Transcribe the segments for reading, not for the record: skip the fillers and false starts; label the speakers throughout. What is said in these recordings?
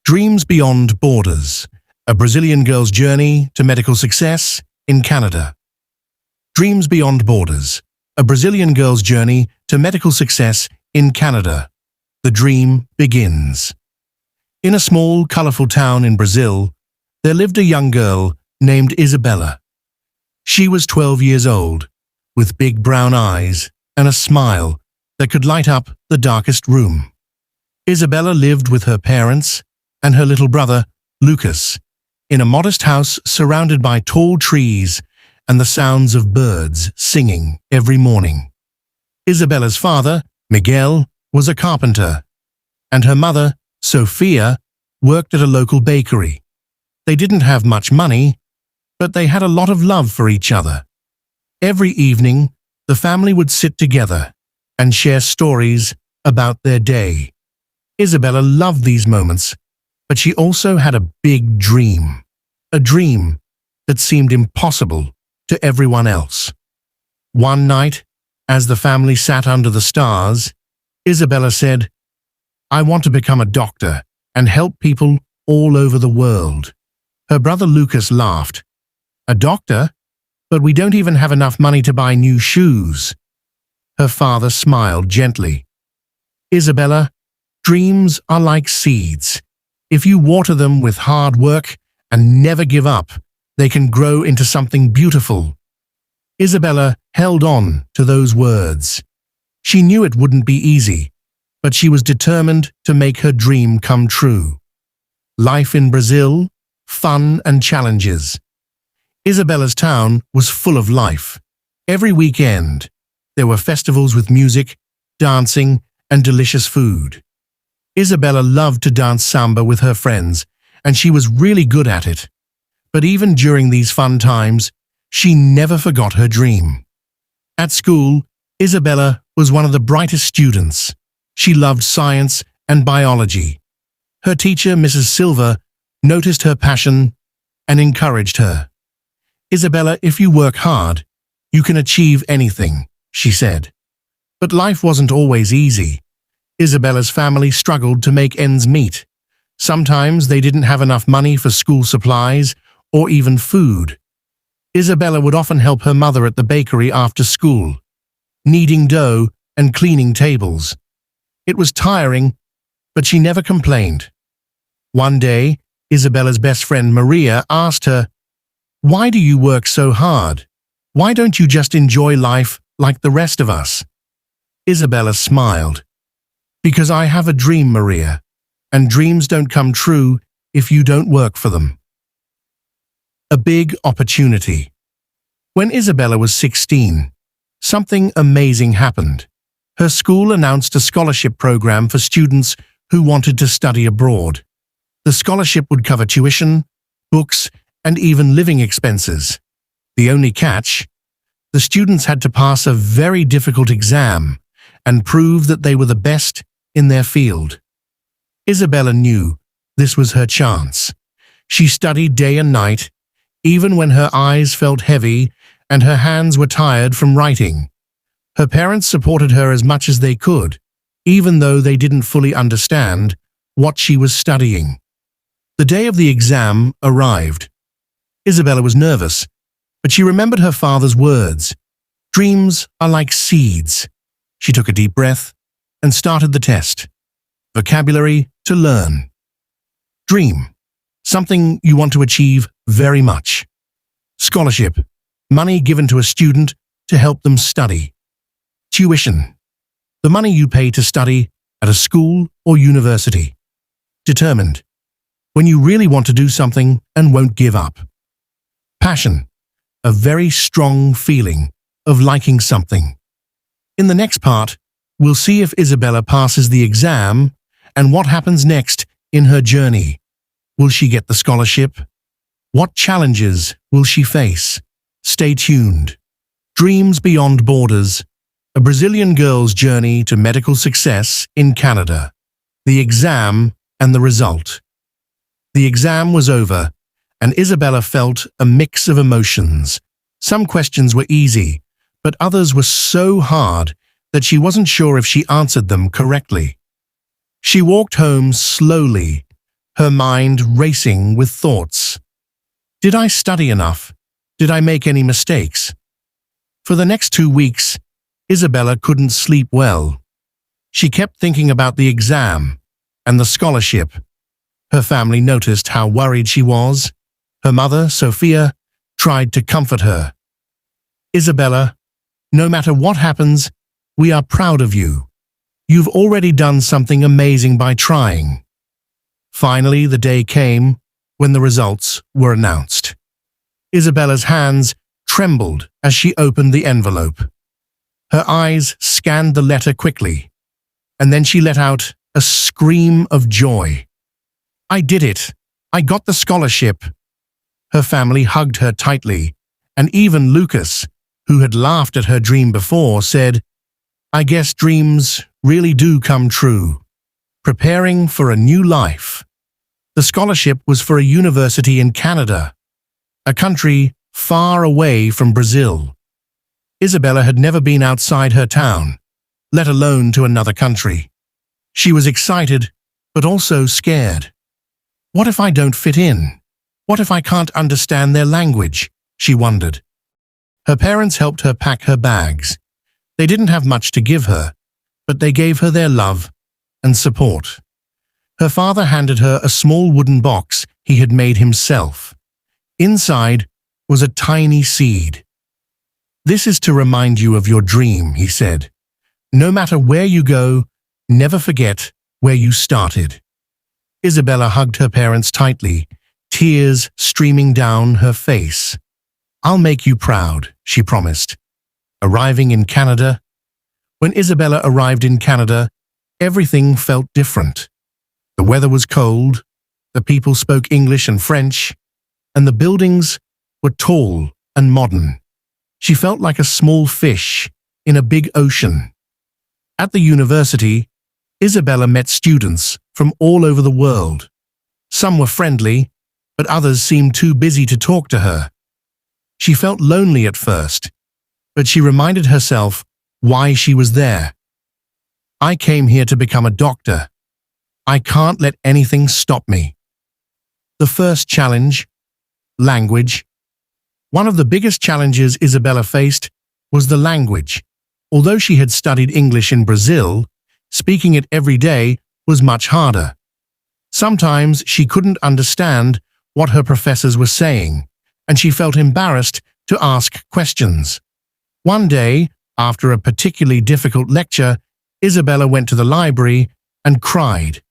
Speaker 1: Dreams Beyond Borders, a Brazilian girl's journey to medical success in Canada. Dreams Beyond Borders, a Brazilian girl's journey to medical success in Canada. The dream begins. In a small, colorful town in Brazil, there lived a young girl named Isabella. She was 12 years old, with big brown eyes and a smile that could light up the darkest room. Isabella lived with her parents and her little brother, Lucas, in a modest house surrounded by tall trees and the sounds of birds singing every morning. Isabella's father, Miguel, was a carpenter, and her mother, Sophia, worked at a local bakery. They didn't have much money, but they had a lot of love for each other. Every evening, the family would sit together and share stories about their day. Isabella loved these moments, but she also had a big dream, a dream that seemed impossible to everyone else. One night, as the family sat under the stars, Isabella said, "I want to become a doctor and help people all over the world." Her brother Lucas laughed. "A doctor? But we don't even have enough money to buy new shoes." Her father smiled gently. "Isabella, dreams are like seeds. If you water them with hard work and never give up, they can grow into something beautiful." Isabella held on to those words. She knew it wouldn't be easy, but she was determined to make her dream come true. Life in Brazil, fun and challenges. Isabella's town was full of life. Every weekend, there were festivals with music, dancing, and delicious food. Isabella loved to dance samba with her friends, and she was really good at it. But even during these fun times, she never forgot her dream. At school, Isabella was one of the brightest students. She loved science and biology. Her teacher, Mrs. Silva, noticed her passion and encouraged her. "Isabella, if you work hard, you can achieve anything," she said. But life wasn't always easy. Isabella's family struggled to make ends meet. Sometimes they didn't have enough money for school supplies or even food. Isabella would often help her mother at the bakery after school, kneading dough and cleaning tables. It was tiring, but she never complained. One day, Isabella's best friend Maria asked her, "Why do you work so hard? Why don't you just enjoy life like the rest of us?" Isabella smiled. "Because I have a dream, Maria, and dreams don't come true if you don't work for them." A big opportunity. When Isabella was 16, something amazing happened. Her school announced a scholarship program for students who wanted to study abroad. The scholarship would cover tuition, books, and even living expenses. The only catch? The students had to pass a very difficult exam and prove that they were the best in their field. Isabella knew this was her chance. She studied day and night, even when her eyes felt heavy and her hands were tired from writing. Her parents supported her as much as they could, even though they didn't fully understand what she was studying. The day of the exam arrived. Isabella was nervous, but she remembered her father's words. "Dreams are like seeds." She took a deep breath and started the test. Vocabulary to learn. Dream, something you want to achieve very much. Scholarship, money given to a student to help them study. Tuition, the money you pay to study at a school or university. Determined, when you really want to do something and won't give up. Passion, a very strong feeling of liking something. In the next part, we'll see if Isabella passes the exam and what happens next in her journey. Will she get the scholarship? What challenges will she face? Stay tuned. Dreams Beyond Borders, a Brazilian girl's journey to medical success in Canada. The exam and the result. The exam was over, and Isabella felt a mix of emotions. Some questions were easy, but others were so hard that she wasn't sure if she answered them correctly. She walked home slowly, her mind racing with thoughts. Did I study enough? Did I make any mistakes? For the next 2 weeks, Isabella couldn't sleep well. She kept thinking about the exam and the scholarship. Her family noticed how worried she was. Her mother, Sophia, tried to comfort her. Isabella, no matter what happens, we are proud of you. You've already done something amazing by trying. Finally, the day came when the results were announced. Isabella's hands trembled as she opened the envelope. Her eyes scanned the letter quickly, and then she let out a scream of joy. I did it! I got the scholarship! Her family hugged her tightly, and even Lucas, who had laughed at her dream before, said, I guess dreams really do come true. Preparing for a new life. The scholarship was for a university in Canada, a country far away from Brazil. Isabella had never been outside her town, let alone to another country. She was excited, but also scared. What if I don't fit in? What if I can't understand their language? She wondered. Her parents helped her pack her bags. They didn't have much to give her, but they gave her their love and support. Her father handed her a small wooden box he had made himself. Inside was a tiny seed. This is to remind you of your dream, he said. No matter where you go, never forget where you started. Isabella hugged her parents tightly, tears streaming down her face. I'll make you proud, she promised. Arriving in Canada. When Isabella arrived in Canada, everything felt different. The weather was cold, the people spoke English and French, and the buildings were tall and modern. She felt like a small fish in a big ocean. At the university, Isabella met students from all over the world. Some were friendly, but others seemed too busy to talk to her. She felt lonely at first, but she reminded herself why she was there. I came here to become a doctor. I can't let anything stop me. The first challenge, language. One of the biggest challenges Isabella faced was the language. Although she had studied English in Brazil, speaking it every day was much harder. Sometimes she couldn't understand what her professors were saying, and she felt embarrassed to ask questions. One day, after a particularly difficult lecture, Isabella went to the library and cried.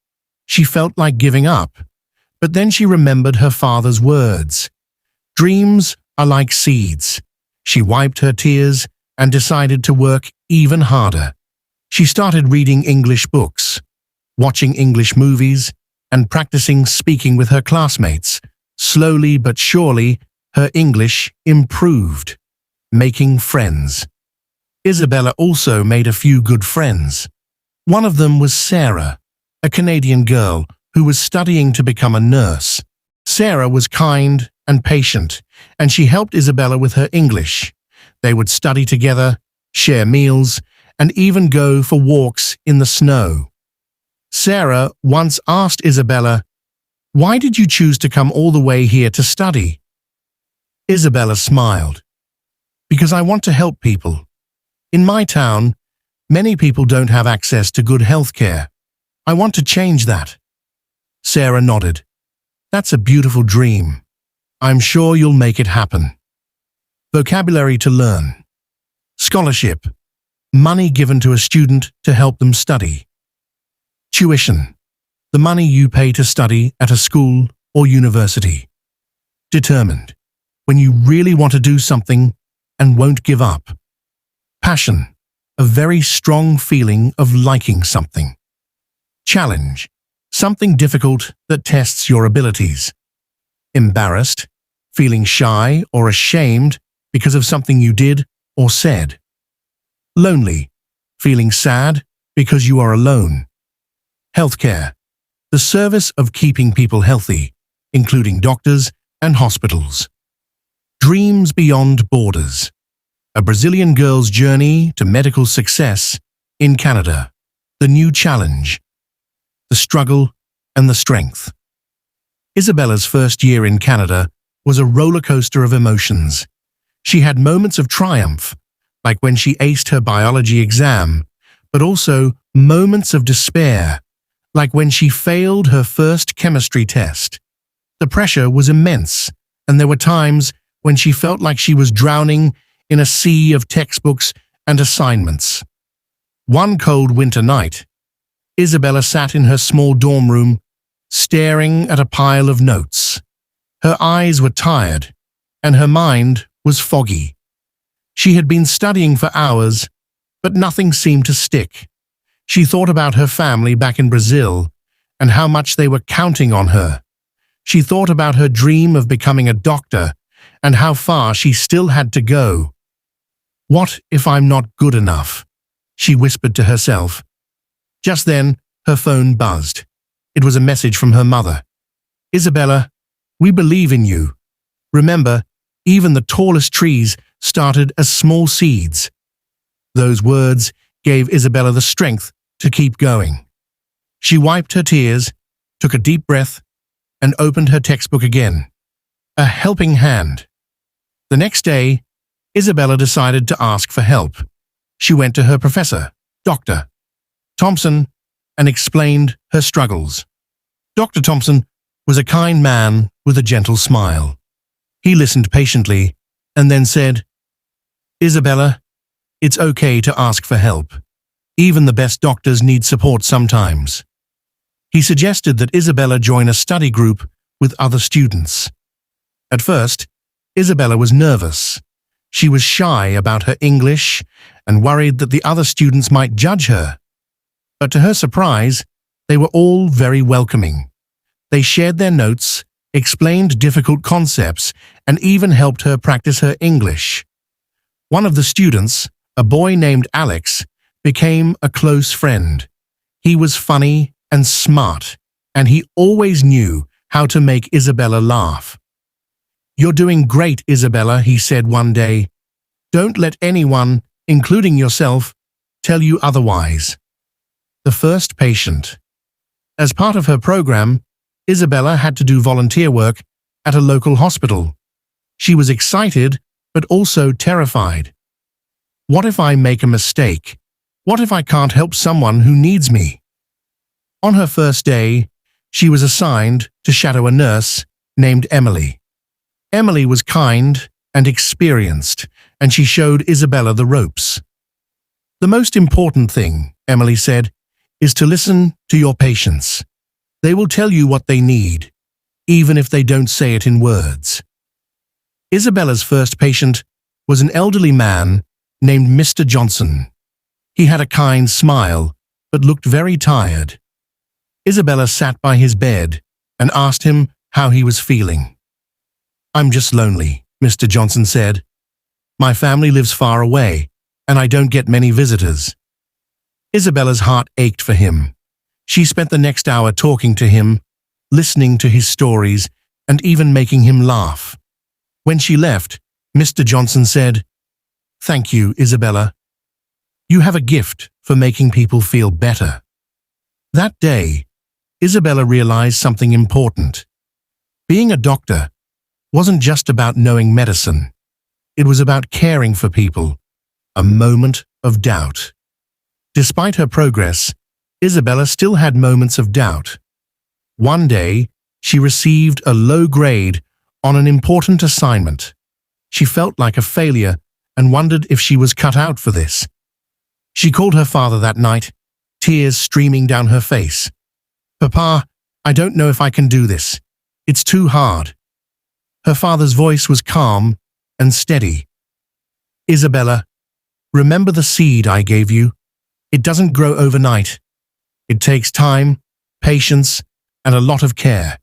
Speaker 1: She felt like giving up, but then she remembered her father's words. Dreams are like seeds. She wiped her tears and decided to work even harder. She started reading English books, watching English movies, and practicing speaking with her classmates. Slowly but surely, her English improved, making friends. Isabella also made a few good friends. One of them was Sarah, a Canadian girl who was studying to become a nurse. Sarah was kind and patient, and she helped Isabella with her English. They would study together, share meals, and even go for walks in the snow. Sarah once asked Isabella, "Why did you choose to come all the way here to study?" Isabella smiled. "Because I want to help people. In my town, many people don't have access to good health care. I want to change that." Sarah nodded. "That's a beautiful dream. I'm sure you'll make it happen." Vocabulary to learn. Scholarship. Money given to a student to help them study. Tuition. The money you pay to study at a school or university. Determined. When you really want to do something and won't give up. Passion. A very strong feeling of liking something. Challenge. Something difficult that tests your abilities. Embarrassed. Feeling shy or ashamed because of something you did or said. Lonely. Feeling sad because you are alone. Healthcare. The service of keeping people healthy, including doctors and hospitals. Dreams beyond borders. A Brazilian girl's journey to medical success in Canada. The new challenge. The struggle and the strength. Isabella's first year in Canada was a roller coaster of emotions. She had moments of triumph, like when she aced her biology exam, but also moments of despair, like when she failed her first chemistry test. The pressure was immense, and there were times when she felt like she was drowning in a sea of textbooks and assignments. One cold winter night, Isabella sat in her small dorm room, staring at a pile of notes. Her eyes were tired, and her mind was foggy. She had been studying for hours, but nothing seemed to stick. She thought about her family back in Brazil and how much they were counting on her. She thought about her dream of becoming a doctor and how far she still had to go. "What if I'm not good enough?" she whispered to herself. Just then, her phone buzzed. It was a message from her mother. "Isabella, we believe in you. Remember, even the tallest trees started as small seeds." Those words gave Isabella the strength to keep going. She wiped her tears, took a deep breath, and opened her textbook again. A helping hand. The next day, Isabella decided to ask for help. She went to her professor, Dr. Thompson, and explained her struggles. Dr. Thompson was a kind man with a gentle smile. He listened patiently and then said, "Isabella, it's okay to ask for help. Even the best doctors need support sometimes." He suggested that Isabella join a study group with other students. At first, Isabella was nervous. She was shy about her English and worried that the other students might judge her. But to her surprise, they were all very welcoming. They shared their notes, explained difficult concepts, and even helped her practice her English. One of the students, a boy named Alex, became a close friend. He was funny and smart, and he always knew how to make Isabella laugh. "You're doing great, Isabella," he said one day. "Don't let anyone, including yourself, tell you otherwise." The first patient. As part of her program, Isabella had to do volunteer work at a local hospital. She was excited, but also terrified. What if I make a mistake? What if I can't help someone who needs me? On her first day, she was assigned to shadow a nurse named Emily. Emily was kind and experienced, and she showed Isabella the ropes. "The most important thing," Emily said, "is to listen to your patients. They will tell you what they need, even if they don't say it in words." Isabella's first patient was an elderly man named Mr. Johnson. He had a kind smile, but looked very tired. Isabella sat by his bed and asked him how he was feeling. "I'm just lonely," Mr. Johnson said. "My family lives far away, and I don't get many visitors." Isabella's heart ached for him. She spent the next hour talking to him, listening to his stories, and even making him laugh. When she left, Mr. Johnson said, "Thank you, Isabella. You have a gift for making people feel better." That day, Isabella realized something important. Being a doctor wasn't just about knowing medicine. It was about caring for people. A moment of doubt. Despite her progress, Isabella still had moments of doubt. One day, she received a low grade on an important assignment. She felt like a failure and wondered if she was cut out for this. She called her father that night, tears streaming down her face. "Papa, I don't know if I can do this. It's too hard." Her father's voice was calm and steady. "Isabella, remember the seed I gave you? It doesn't grow overnight. It takes time, patience, and a lot of care.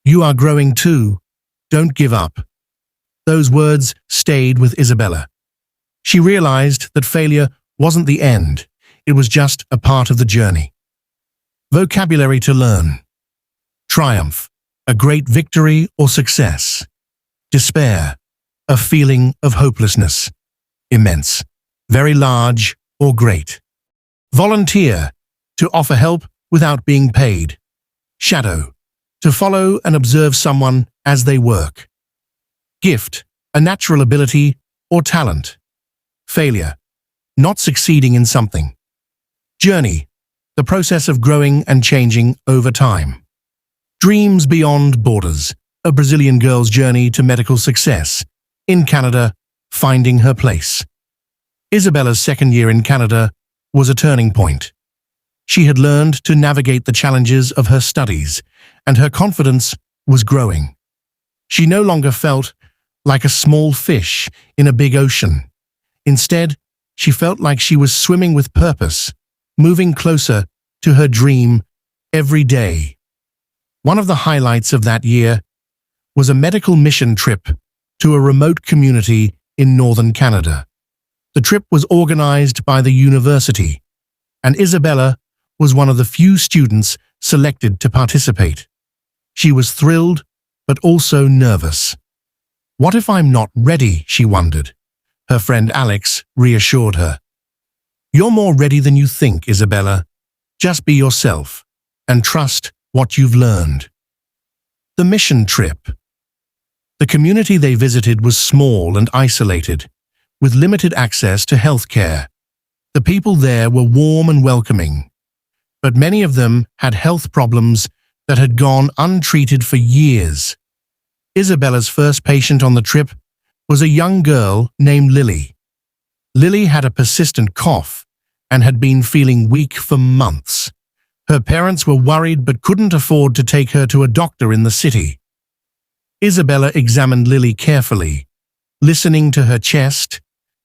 Speaker 1: You are growing too. Don't give up." Those words stayed with Isabella. She realized that failure wasn't the end. It was just a part of the journey. Vocabulary to learn. Triumph, a great victory or success. Despair, a feeling of hopelessness. Immense, very large or great. Volunteer, to offer help without being paid. Shadow, to follow and observe someone as they work. Gift, a natural ability or talent. Failure, not succeeding in something. Journey, the process of growing and changing over time. Dreams beyond borders, a Brazilian girl's journey to medical success. In Canada, finding her place. Isabella's second year in Canada was a turning point. She had learned to navigate the challenges of her studies, and her confidence was growing. She no longer felt like a small fish in a big ocean. Instead, she felt like she was swimming with purpose, moving closer to her dream every day. One of the highlights of that year was a medical mission trip to a remote community in northern Canada. The trip was organized by the university, and Isabella was one of the few students selected to participate. She was thrilled, but also nervous. What if I'm not ready, she wondered. Her friend Alex reassured her. You're more ready than you think, Isabella. Just be yourself and trust what you've learned. The mission trip. The community they visited was small and isolated, with limited access to healthcare. The people there were warm and welcoming, but many of them had health problems that had gone untreated for years. Isabella's first patient on the trip was a young girl named Lily. Lily had a persistent cough and had been feeling weak for months. Her parents were worried but couldn't afford to take her to a doctor in the city. Isabella examined Lily carefully, listening to her chest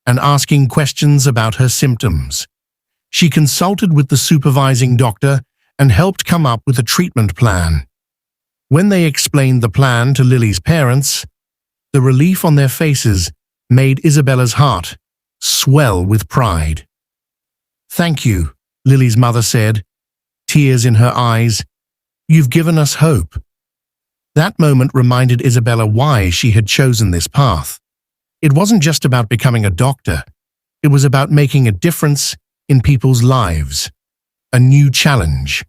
Speaker 1: and asking questions about her symptoms. She consulted with the supervising doctor and helped come up with a treatment plan. When they explained the plan to Lily's parents, the relief on their faces made Isabella's heart swell with pride. "Thank you," Lily's mother said, tears in her eyes. "You've given us hope." That moment reminded Isabella why she had chosen this path. It wasn't just about becoming a doctor. It was about making a difference in people's lives. A new challenge.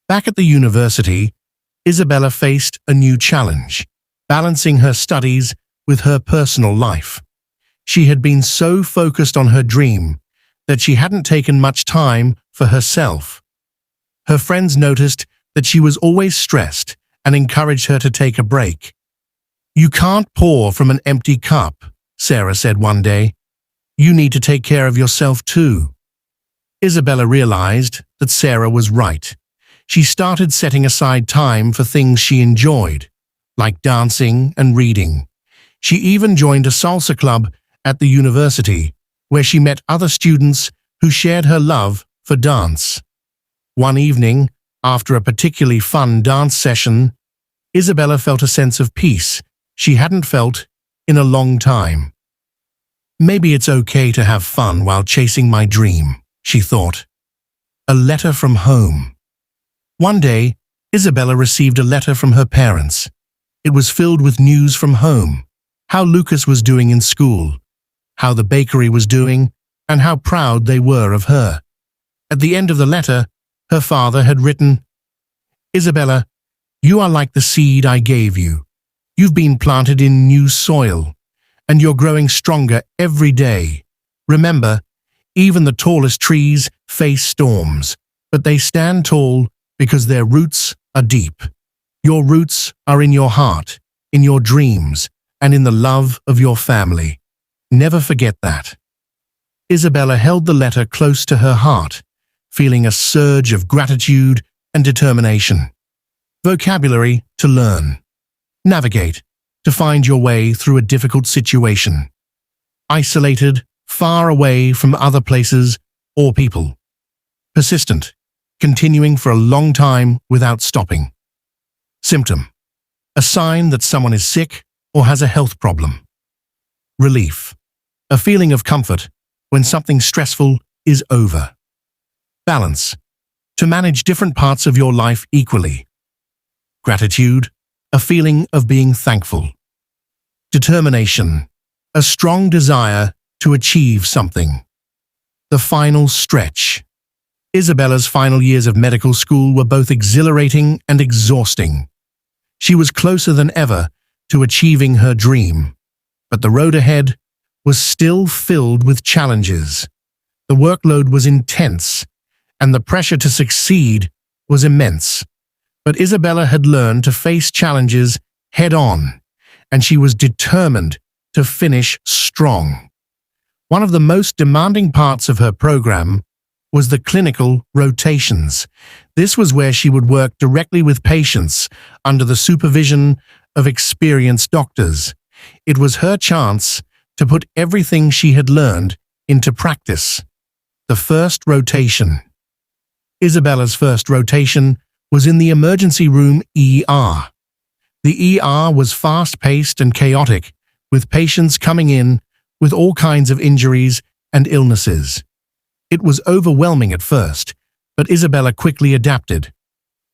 Speaker 1: Back at the university, Isabella faced a new challenge, balancing her studies with her personal life. She had been so focused on her dream that she hadn't taken much time for herself. Her friends noticed that she was always stressed and encouraged her to take a break. "You can't pour from an empty cup," Sarah said one day. "You need to take care of yourself too." Isabella realized that Sarah was right. She started setting aside time for things she enjoyed, like dancing and reading. She even joined a salsa club at the university, where she met other students who shared her love for dance. One evening, after a particularly fun dance session, Isabella felt a sense of peace she hadn't felt in a long time. "Maybe it's okay to have fun while chasing my dream," she thought. A letter from home. One day, Isabella received a letter from her parents. It was filled with news from home, how Lucas was doing in school, how the bakery was doing, and how proud they were of her. At the end of the letter, her father had written, "Isabella, you are like the seed I gave you. You've been planted in new soil, and you're growing stronger every day. Remember, even the tallest trees face storms, but they stand tall because their roots are deep. Your roots are in your heart, in your dreams, and in the love of your family. Never forget that." Isabella held the letter close to her heart, feeling a surge of gratitude and determination. Vocabulary to learn. Navigate, to find your way through a difficult situation. Isolated, far away from other places or people. Persistent, continuing for a long time without stopping. Symptom, a sign that someone is sick or has a health problem. Relief, a feeling of comfort when something stressful is over. Balance, to manage different parts of your life equally. Gratitude, a feeling of being thankful. Determination, a strong desire to achieve something. The final stretch. Isabella's final years of medical school were both exhilarating and exhausting. She was closer than ever to achieving her dream, but the road ahead was still filled with challenges. The workload was intense, and the pressure to succeed was immense. But Isabella had learned to face challenges head-on, and she was determined to finish strong. One of the most demanding parts of her program was the clinical rotations. This was where she would work directly with patients under the supervision of experienced doctors. It was her chance to put everything she had learned into practice. The first rotation. Isabella's first rotation was in the emergency room ER. The ER was fast-paced and chaotic, with patients coming in with all kinds of injuries and illnesses. It was overwhelming at first, but Isabella quickly adapted.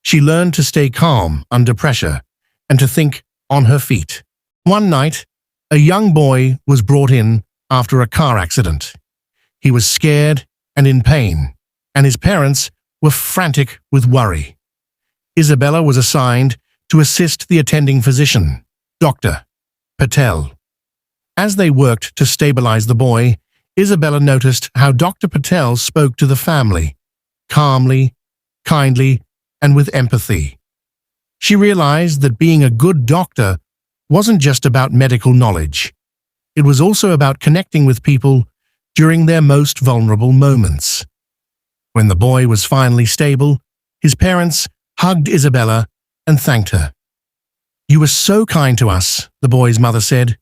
Speaker 1: She learned to stay calm under pressure and to think on her feet. One night, a young boy was brought in after a car accident. He was scared and in pain, and his parents were frantic with worry. Isabella was assigned to assist the attending physician, Dr. Patel. As they worked to stabilize the boy, Isabella noticed how Dr. Patel spoke to the family, calmly, kindly, and with empathy. She realized that being a good doctor wasn't just about medical knowledge. It was also about connecting with people during their most vulnerable moments. When the boy was finally stable, his parents hugged Isabella and thanked her. "You were so kind to us," the boy's mother said.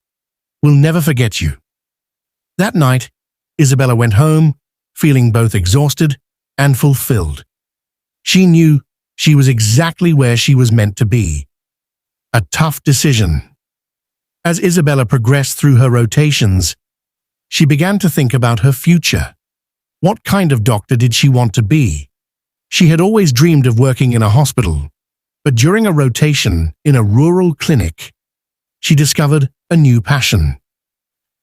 Speaker 1: "We'll never forget you." That night, Isabella went home, feeling both exhausted and fulfilled. She knew she was exactly where she was meant to be. A tough decision. As Isabella progressed through her rotations, she began to think about her future. What kind of doctor did she want to be? She had always dreamed of working in a hospital, but during a rotation in a rural clinic, she discovered a new passion.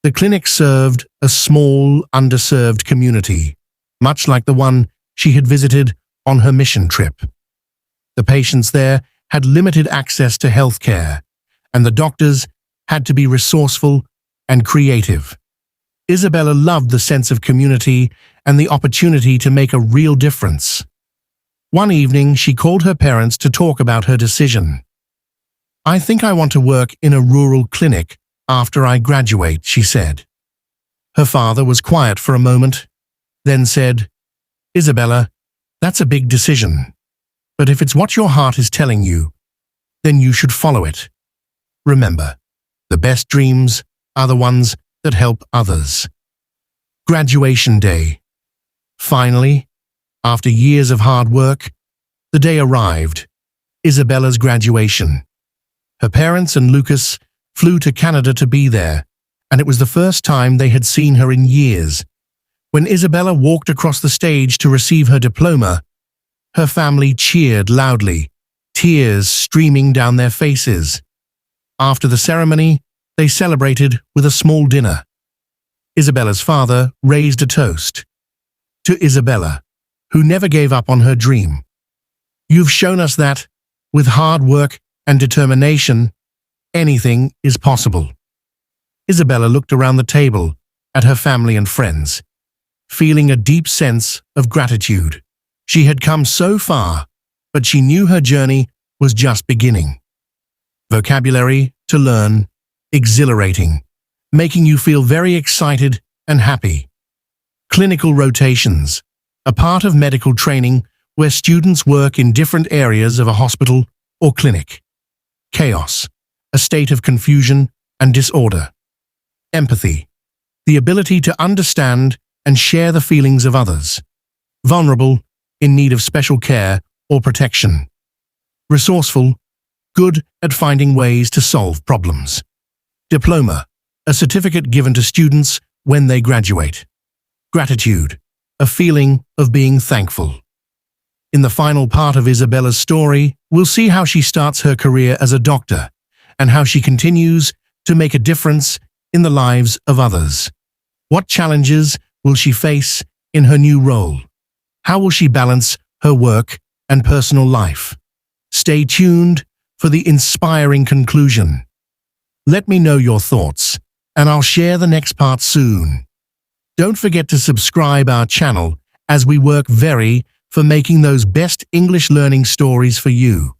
Speaker 1: The clinic served a small, underserved community, much like the one she had visited on her mission trip. The patients there had limited access to health care, and the doctors had to be resourceful and creative. Isabella loved the sense of community and the opportunity to make a real difference. One evening, she called her parents to talk about her decision. "I think I want to work in a rural clinic after I graduate," she said. Her father was quiet for a moment, then said, "Isabella, that's a big decision. But if it's what your heart is telling you, then you should follow it. Remember, the best dreams are the ones that help others." Graduation day. Finally, after years of hard work, the day arrived. Isabella's graduation. Her parents and Lucas flew to Canada to be there, and it was the first time they had seen her in years. When Isabella walked across the stage to receive her diploma, her family cheered loudly, tears streaming down their faces. After the ceremony, they celebrated with a small dinner. Isabella's father raised a toast. "To Isabella, who never gave up on her dream. You've shown us that, with hard work and determination, anything is possible." Isabella looked around the table at her family and friends, feeling a deep sense of gratitude. She had come so far, but she knew her journey was just beginning. Vocabulary to learn, exhilarating, making you feel very excited and happy. Clinical rotations, a part of medical training where students work in different areas of a hospital or clinic. Chaos, a state of confusion and disorder. Empathy, the ability to understand and share the feelings of others. Vulnerable, in need of special care or protection. Resourceful, good at finding ways to solve problems. Diploma, a certificate given to students when they graduate. Gratitude, a feeling of being thankful. In the final part of Isabella's story, we'll see how she starts her career as a doctor and how she continues to make a difference in the lives of others. What challenges will she face in her new role? How will she balance her work and personal life? Stay tuned for the inspiring conclusion. Let me know your thoughts, and I'll share the next part soon. Don't forget to subscribe our channel as we work very for making those best English learning stories for you.